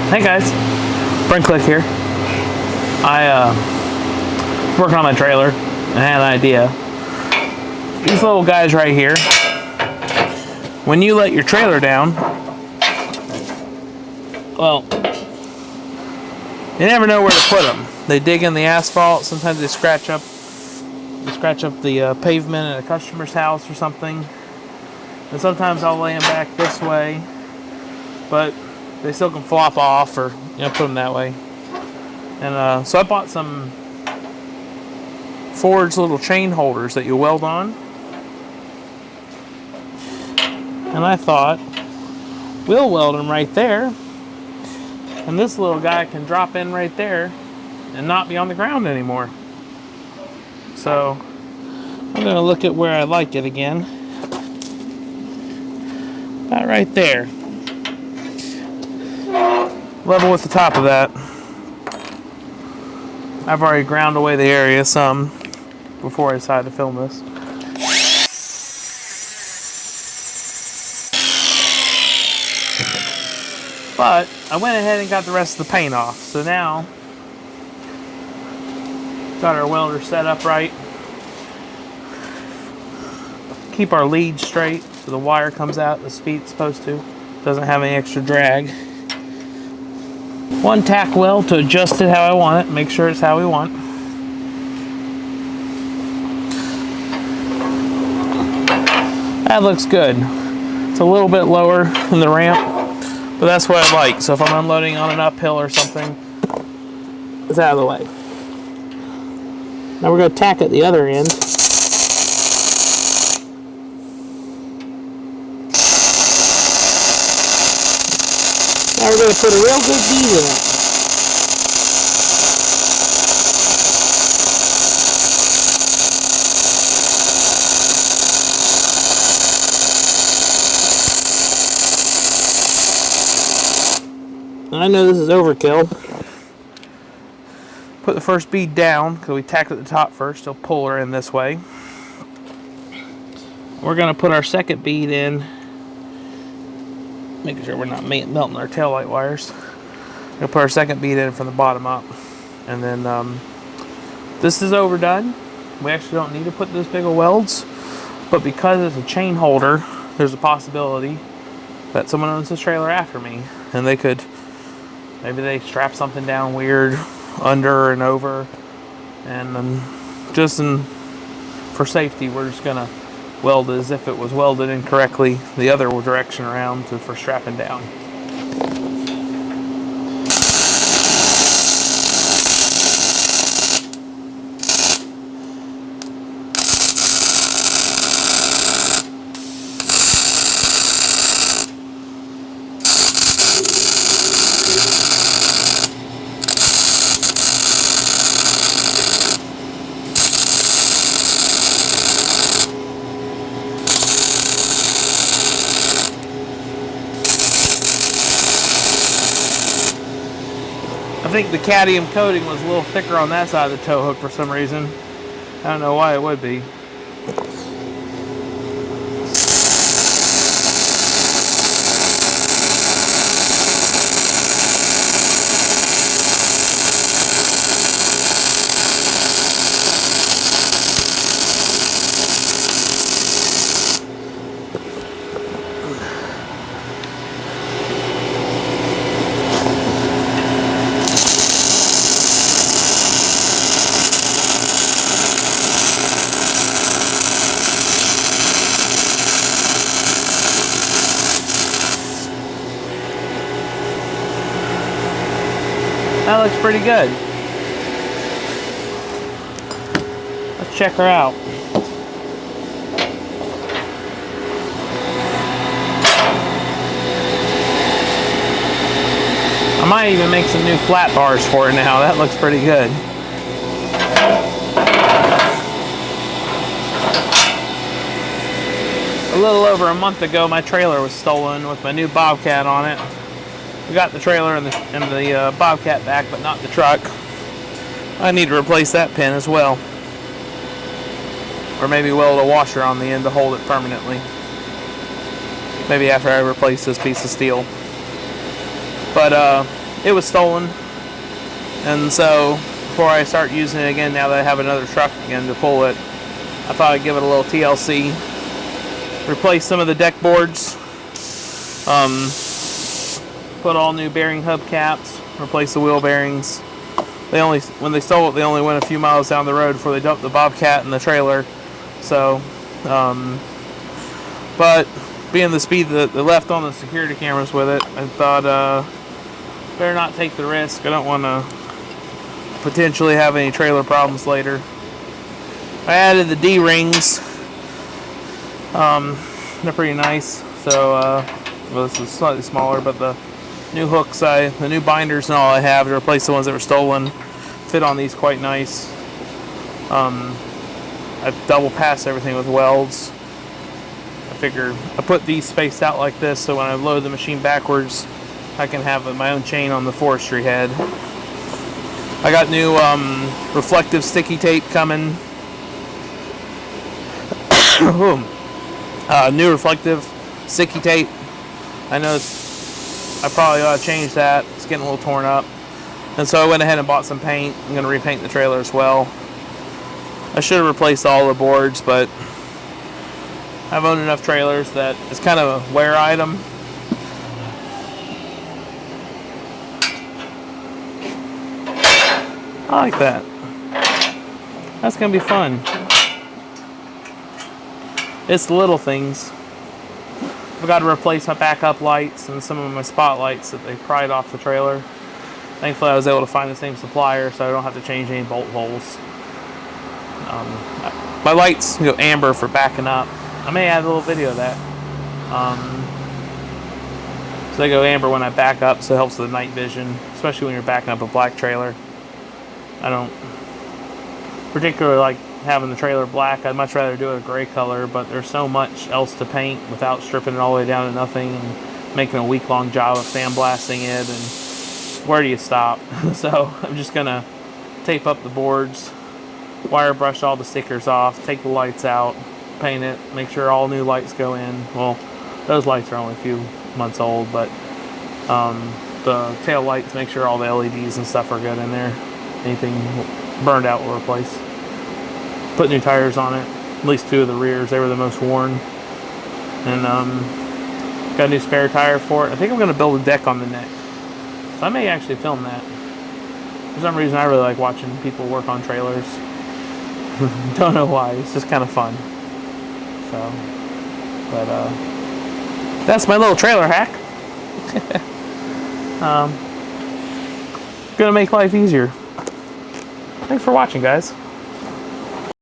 Hey guys, Brent Click here. Working on my trailer and I had an idea. These little guys right here, when you let your trailer down, well, you never know where to put them. They dig in the asphalt, sometimes they scratch up the pavement at a customer's house or something. And sometimes I'll lay them back this way, but they still can flop off, or put them that way. And so I bought some forged little chain holders that you weld on. And I thought, we'll weld them right there, and this little guy can drop in right there and not be on the ground anymore. So I'm going to look at where I like it again. About right there. Level with the top of that. I've already ground away the area some before I decided to film this. But I went ahead and got the rest of the paint off. So now, got our welder set up right. Keep our lead straight so the wire comes out the speed it's supposed to. Doesn't have any extra drag. One tack weld to adjust it how I want it. Make sure it's how we want. That looks good. It's a little bit lower than the ramp, but that's what I like. So if I'm unloading on an uphill or something, it's out of the way. Now we're going to tack at the other end. Now we're going to put a real good bead in it. I know this is overkill. Put the first bead down because we tacked at the top first. It'll pull her in this way. We're going to put our second bead in, making sure we're not melting our taillight wires. We're going to put our second bead in from the bottom up. And then this is overdone. We actually don't need to put this big of welds. But because it's a chain holder, there's a possibility that someone owns this trailer after me. And they could, maybe they strap something down weird under and over. And for safety, we're just going to weld as if it was welded incorrectly the other direction around for strapping down. I think the cadmium coating was a little thicker on that side of the tow hook for some reason. I don't know why it would be. That looks pretty good. Let's check her out. I might even make some new flat bars for it now. That looks pretty good. A little over a month ago, my trailer was stolen with my new Bobcat on it. We got the trailer and the Bobcat back, but not the truck. I need to replace that pin as well. Or maybe weld a washer on the end to hold it permanently. Maybe after I replace this piece of steel. But it was stolen. And so before I start using it again, now that I have another truck again to pull it, I thought I'd give it a little TLC. Replace some of the deck boards. Put all new bearing hubcaps. Replace the wheel bearings. When they stole it, they only went a few miles down the road before they dumped the Bobcat in the trailer. So, but being the speed that they left on the security cameras with it, I thought better not take the risk. I don't want to potentially have any trailer problems later. I added the D-rings. They're pretty nice. So, well, this is slightly smaller, but the new hooks, the new binders and all I have to replace the ones that were stolen fit on these quite nice. I've double passed everything with welds. I figure I put these spaced out like this so when I load the machine backwards, I can have my own chain on the forestry head. I got new reflective sticky tape coming. New reflective sticky tape. I noticed I probably ought to change that. It's getting a little torn up. And so I went ahead and bought some paint. I'm going to repaint the trailer as well. I should have replaced all the boards, but I've owned enough trailers that it's kind of a wear item. I like that. That's going to be fun. It's the little things. I've got to replace my backup lights and some of my spotlights that they pried off the trailer. Thankfully I was able to find the same supplier so I don't have to change any bolt holes. My lights go amber for backing up. I may add a little video of that. So they go amber when I back up, so it helps with the night vision, especially when you're backing up a black trailer. I don't particularly like having the trailer black. I'd much rather do it a gray color, but there's so much else to paint without stripping it all the way down to nothing and making a week-long job of sandblasting it, and where do you stop? So I'm just gonna tape up the boards, wire brush all the stickers off, take the lights out, paint it, make sure all new lights go in. Well, those lights are only a few months old, but the tail lights, make sure all the LEDs and stuff are good in there. Anything burned out will replace. Put new tires on it, at least 2 of the rears. They were the most worn. And got a new spare tire for it. I think I'm going to build a deck on the neck. So I may actually film that. For some reason I really like watching people work on trailers. Don't know why, it's just kind of fun. So, but that's my little trailer hack. Gonna make life easier. Thanks for watching, guys.